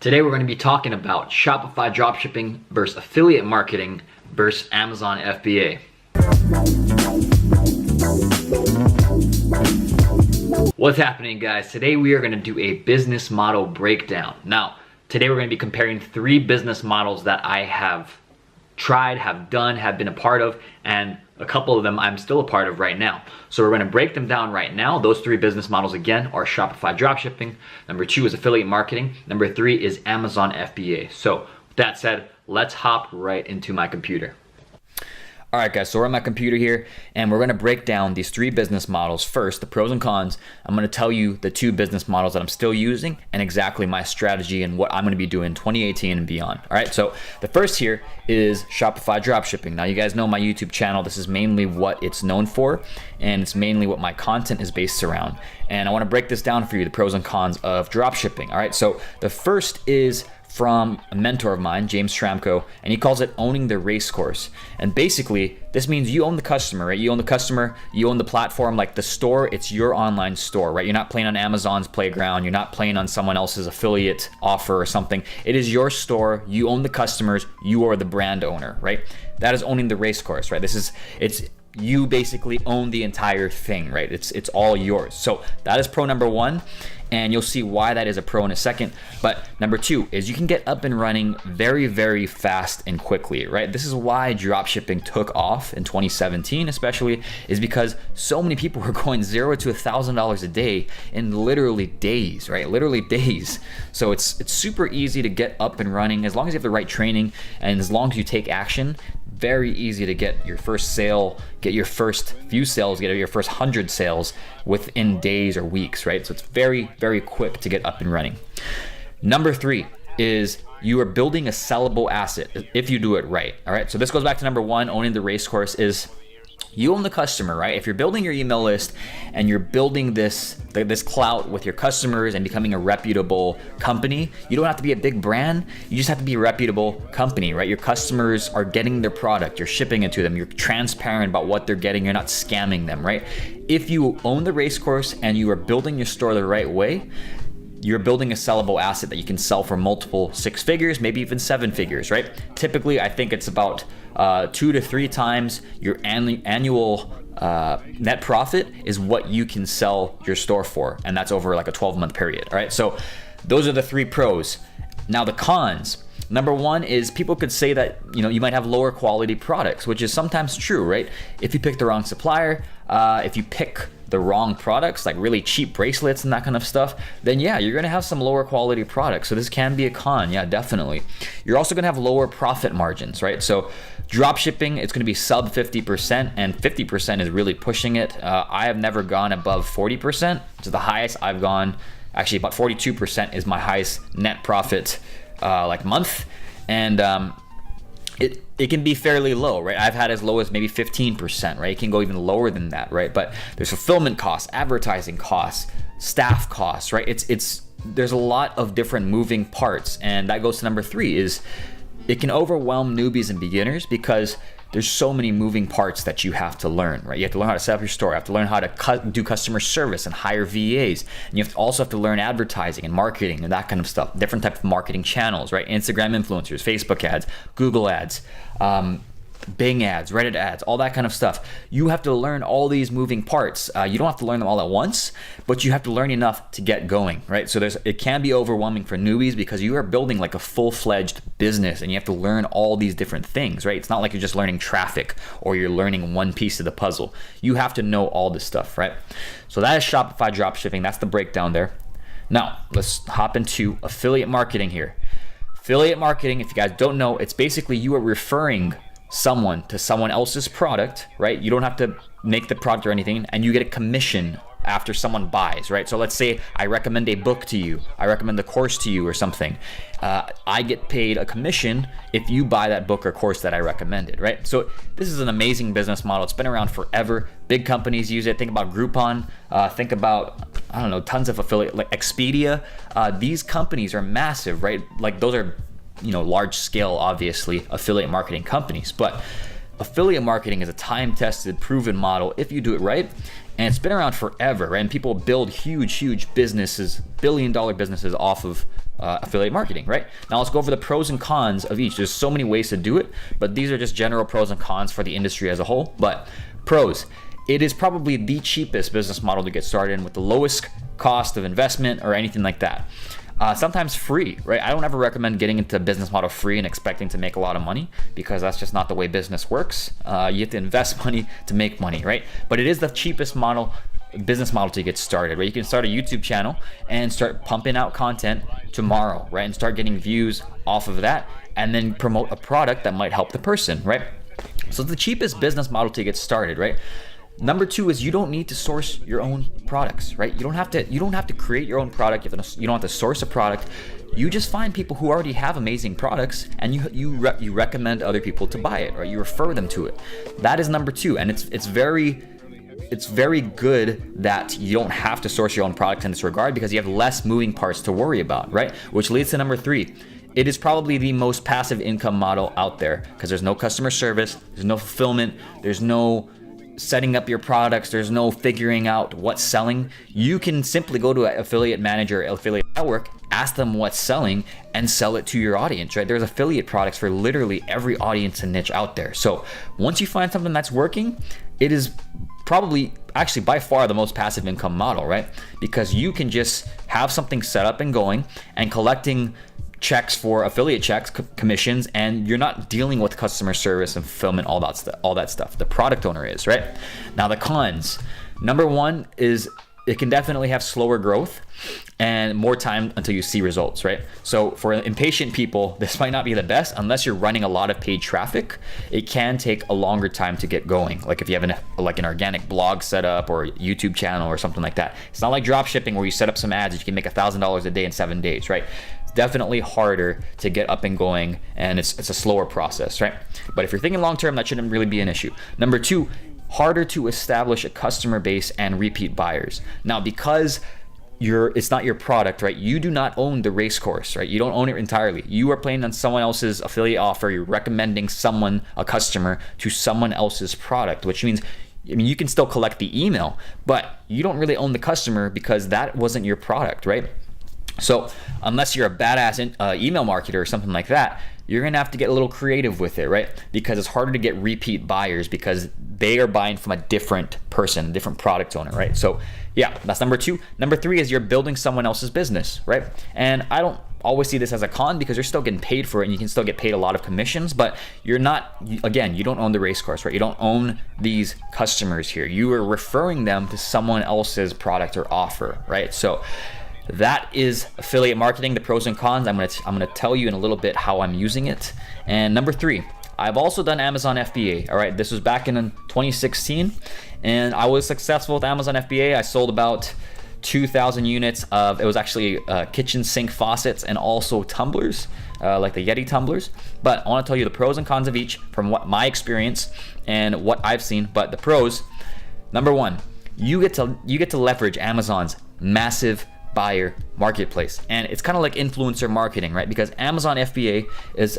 Today we're going to be talking about Shopify dropshipping versus affiliate marketing versus Amazon FBA. What's happening, guys? Today we are going to do a business model breakdown. Now, today we're going to be comparing 3 business models that I have tried, have done, have been a part of, and a couple of them I'm still a part of right now. So we're going to break them down right now. Those 3 business models again are Shopify dropshipping, number 2 is affiliate marketing, number 3 is Amazon FBA. So with that said, let's hop right into my computer. All right, guys, so we're on my computer here, and we're gonna break down these 3 business models. First, the pros and cons. I'm gonna tell you the 2 business models that I'm still using and exactly my strategy and what I'm gonna be doing in 2018 and beyond. All right, so the first here is Shopify dropshipping. Now, you guys know my YouTube channel. This is mainly what it's known for, and it's mainly what my content is based around. And I wanna break this down for you, the pros and cons of dropshipping. All right, so the first is from a mentor of mine, James Schramko, and he calls it owning the race course. And basically, this means you own the customer, right? You own the customer, you own the platform, like the store, it's your online store, right? You're not playing on Amazon's playground, you're not playing on someone else's affiliate offer or something. It is your store, you own the customers, you are the brand owner, right? That is owning the race course, right? You basically own the entire thing, right? It's all yours. So that is pro number 1, and you'll see why that is a pro in a second. But number 2 is you can get up and running very, very fast and quickly, right? This is why dropshipping took off in 2017, especially, is because so many people were going $0 to $1,000 a day in literally days, right? Literally days. So it's super easy to get up and running as long as you have the right training and as long as you take action. Very easy to get your first sale, get your first few sales, get your first 100 sales within days or weeks, right? So it's very, very quick to get up and running. Number 3 is you are building a sellable asset if you do it right, all right? So this goes back to number 1, owning the race course, is you own the customer, right? If you're building your email list and you're building this clout with your customers and becoming a reputable company, you don't have to be a big brand. You just have to be a reputable company, right? Your customers are getting their product. You're shipping it to them. You're transparent about what they're getting. You're not scamming them, right? If you own the race course and you are building your store the right way, you're building a sellable asset that you can sell for multiple 6 figures, maybe even 7 figures, right? Typically, I think it's about 2 to 3 times your annual net profit is what you can sell your store for, and that's over like a 12-month period, all right? So those are the 3 pros. Now the cons. Number 1 is people could say that you might have lower quality products, which is sometimes true, right? If you pick the wrong supplier, if you pick the wrong products, like really cheap bracelets and that kind of stuff, then yeah, you're gonna have some lower quality products. So this can be a con, yeah, definitely. You're also gonna have lower profit margins, right? So dropshipping, it's gonna be sub 50%, and 50% is really pushing it. I have never gone above 40%. So the highest I've gone, actually about 42% is my highest net profit month, and it can be fairly low, right? I've had as low as maybe 15%, right? It can go even lower than that, right? But there's fulfillment costs, advertising costs, staff costs, right? There's a lot of different moving parts, and that goes to number 3 is it can overwhelm newbies and beginners because there's so many moving parts that you have to learn, right? You have to learn how to set up your store. You have to learn how to do customer service and hire VAs. And you also have to learn advertising and marketing and that kind of stuff. Different type of marketing channels, right? Instagram influencers, Facebook ads, Google ads, Bing ads, Reddit ads, all that kind of stuff. You have to learn all these moving parts. You don't have to learn them all at once, but you have to learn enough to get going, right? So it can be overwhelming for newbies because you are building like a full-fledged business and you have to learn all these different things, right? It's not like you're just learning traffic or you're learning one piece of the puzzle. You have to know all this stuff, right? So that is Shopify dropshipping. That's the breakdown there. Now, let's hop into affiliate marketing here. Affiliate marketing, if you guys don't know, it's basically you are referring someone to someone else's product, right? You don't have to make the product or anything, and you get a commission after someone buys, right? So let's say I recommend a book to you, I recommend the course to you or something. I get paid a commission if you buy that book or course that I recommended, right? So this is an amazing business model. It's been around forever. Big companies use it. Think about Groupon. Think about, I don't know, tons of affiliate, like Expedia. These companies are massive, right? Like those are large scale, obviously, affiliate marketing companies, but affiliate marketing is a time-tested, proven model if you do it right, and it's been around forever, right? And people build huge businesses, billion-dollar businesses off of affiliate marketing, right? Now let's go over the pros and cons of each. There's so many ways to do it, but these are just general pros and cons for the industry as a whole. But pros, it is probably the cheapest business model to get started in with the lowest cost of investment or anything like that. Sometimes free, right? I don't ever recommend getting into a business model free and expecting to make a lot of money, because that's just not the way business works. You have to invest money to make money, right? But it is the cheapest business model to get started, right? You can start a YouTube channel and start pumping out content tomorrow, right? And start getting views off of that, and then promote a product that might help the person, right? So it's the cheapest business model to get started, right? Number two is you don't need to source your own products, right? You don't have to create your own product. You don't have to source a product. You just find people who already have amazing products, and you recommend other people to buy it, right? You refer them to it. That is number two, and it's very good that you don't have to source your own products in this regard, because you have less moving parts to worry about, right? Which leads to number three. It is probably the most passive income model out there, because there's no customer service, there's no fulfillment, there's no setting up your products, there's no figuring out what's selling. You can simply go to an affiliate manager, affiliate network, ask them what's selling, and sell it to your audience, right? There's affiliate products for literally every audience and niche out there. So once you find something that's working, it is probably actually by far the most passive income model, right? Because you can just have something set up and going and collecting checks for affiliate checks, commissions, and you're not dealing with customer service and fulfillment, all that stuff. The product owner is, right? Now the cons. Number one is it can definitely have slower growth and more time until you see results, right? So for impatient people, this might not be the best unless you're running a lot of paid traffic. It can take a longer time to get going. Like if you have an organic blog set up or YouTube channel or something like that. It's not like dropshipping where you set up some ads and you can make $1,000 a day in 7 days, right? Definitely harder to get up and going, and it's a slower process, right? But if you're thinking long term, that shouldn't really be an issue. Number two, harder to establish a customer base and repeat buyers. Now, because it's not your product, right? You do not own the race course, right? You don't own it entirely. You are playing on someone else's affiliate offer. You're recommending a customer to someone else's product, which means you can still collect the email, but you don't really own the customer because that wasn't your product, right? So unless you're a badass email marketer or something like that, you're gonna have to get a little creative with it, right? Because it's harder to get repeat buyers because they are buying from a different person, a different product owner, right? So yeah, that's number two. Number three is you're building someone else's business, right? And I don't always see this as a con because you're still getting paid for it and you can still get paid a lot of commissions, but you're not, again, you don't own the race course, right? You don't own these customers here. You are referring them to someone else's product or offer, right? So that is affiliate marketing, the pros and cons. I'm gonna tell you in a little bit how I'm using it. And number three, I've also done Amazon FBA. All right, this was back in 2016, and I was successful with Amazon FBA. I sold about 2,000 units of, it was actually kitchen sink faucets and also tumblers, like the Yeti tumblers. But I want to tell you the pros and cons of each from what my experience and what I've seen. But the pros, number one, you get to leverage Amazon's massive buyer marketplace, and it's kind of like influencer marketing, right? Because Amazon FBA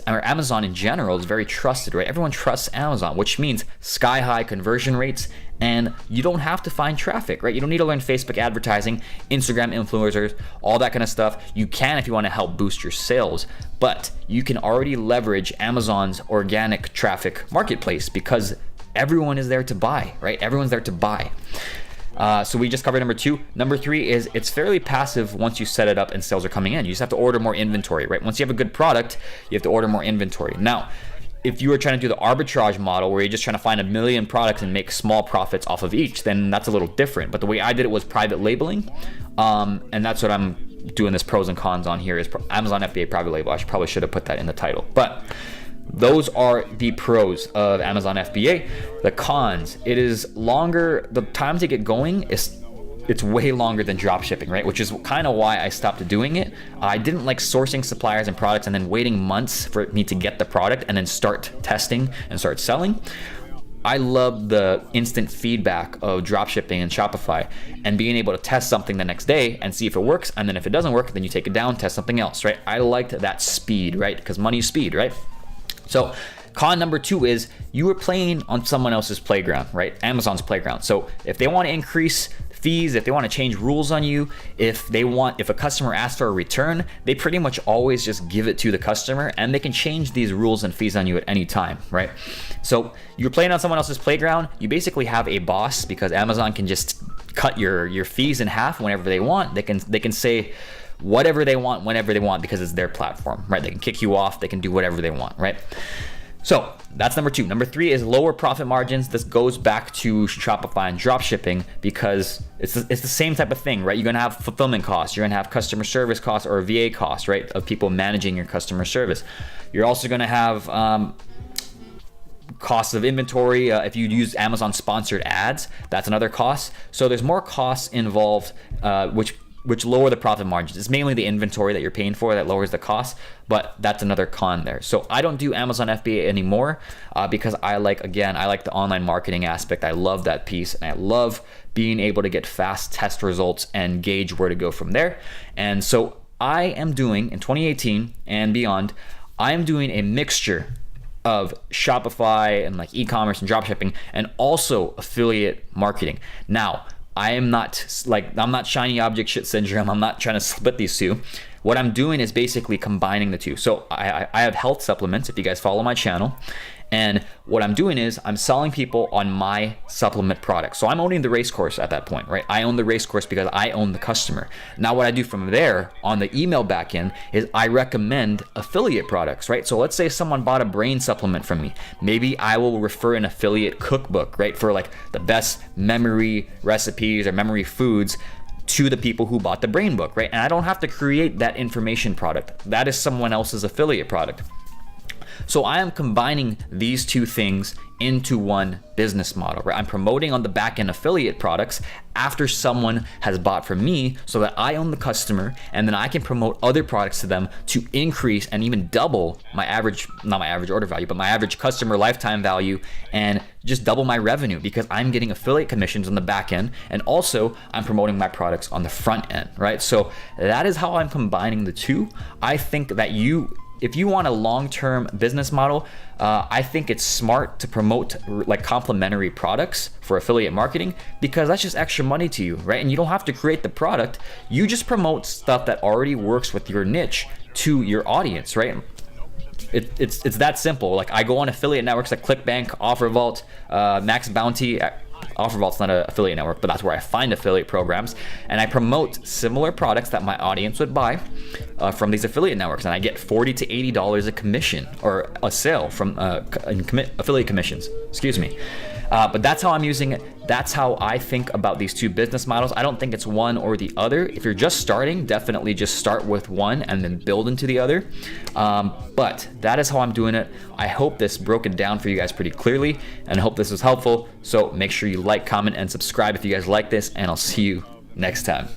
or Amazon in general is very trusted, right? Everyone trusts Amazon, which means sky high conversion rates, and you don't have to find traffic, right? You don't need to learn Facebook advertising, Instagram influencers, all that kind of stuff. You can if you want to help boost your sales, but you can already leverage Amazon's organic traffic marketplace because everyone is there to buy, right? Everyone's there to buy. So we just covered number two. Number three is it's fairly passive once you set it up and sales are coming in. You just have to order more inventory, right? Once you have a good product, you have to order more inventory. Now, if you were trying to do the arbitrage model where you're just trying to find 1 million products and make small profits off of each, then that's a little different. But the way I did it was private labeling, and that's what I'm doing this pros and cons on here is Amazon FBA private label. I probably should have put that in the title. But those are the pros of Amazon FBA. The cons, it is longer. The time to get going it's way longer than dropshipping, right? Which is kind of why I stopped doing it. I didn't like sourcing suppliers and products and then waiting months for me to get the product and then start testing and start selling. I love the instant feedback of dropshipping and Shopify and being able to test something the next day and see if it works. And then if it doesn't work, then you take it down, test something else, right? I liked that speed, right? Because money is speed, right? So Con number 2 is you were playing on someone else's playground, right? Amazon's playground. So if they want to increase fees, if they want to change rules on you, if a customer asks for a return, they pretty much always just give it to the customer, and they can change these rules and fees on you at any time, right? So you're playing on someone else's playground. You basically have a boss, because Amazon can just cut your fees in half whenever they want. They can say whatever they want whenever they want, because it's their platform, right? They can kick you off, they can do whatever they want, right? So that's number 2. Number 3 is lower profit margins. This goes back to Shopify and dropshipping, because it's the same type of thing, right? You're gonna have fulfillment costs, you're gonna have customer service costs or VA costs, right? Of people managing your customer service. You're also gonna have costs of inventory. If you use Amazon sponsored ads, that's another cost. So there's more costs involved, which lower the profit margins. It's mainly the inventory that you're paying for that lowers the cost, but that's another con there. So I don't do Amazon FBA anymore because I like the online marketing aspect. I love that piece, and I love being able to get fast test results and gauge where to go from there. And so I am doing, in 2018 and beyond, I am doing a mixture of Shopify and like e-commerce and dropshipping, and also affiliate marketing. Now, I'm not shiny object shit syndrome. I'm not trying to split these two. What I'm doing is basically combining the two. So I have health supplements, if you guys follow my channel. And what I'm doing is I'm selling people on my supplement products. So I'm owning the race course at that point, right? I own the race course because I own the customer. Now what I do from there on the email backend is I recommend affiliate products, right? So let's say someone bought a brain supplement from me. Maybe I will refer an affiliate cookbook, right? For like the best memory recipes or memory foods to the people who bought the brain book, right? And I don't have to create that information product. That is someone else's affiliate product. So I am combining these two things into one business model, right? I'm promoting on the back end affiliate products after someone has bought from me, so that I own the customer, and then I can promote other products to them to increase and even double my average, not my average order value, but my average customer lifetime value, and just double my revenue, because I'm getting affiliate commissions on the back end, and also I'm promoting my products on the front end, right? So that is how I'm combining the two. I think that if you want a long-term business model, I think it's smart to promote like complementary products for affiliate marketing, because that's just extra money to you, right? And you don't have to create the product. You just promote stuff that already works with your niche to your audience, right? It's that simple. Like I go on affiliate networks like ClickBank, OfferVault, Max Bounty. OfferVault's not an affiliate network, but that's where I find affiliate programs, and I promote similar products that my audience would buy from these affiliate networks, and I get $40 to $80 a commission or a sale from affiliate commissions. Excuse me. But that's how I'm using it. That's how I think about these two business models. I don't think it's one or the other. If you're just starting, definitely just start with one and then build into the other. But that is how I'm doing it. I hope this broke it down for you guys pretty clearly, and I hope this was helpful. So make sure you like, comment, and subscribe if you guys like this, and I'll see you next time.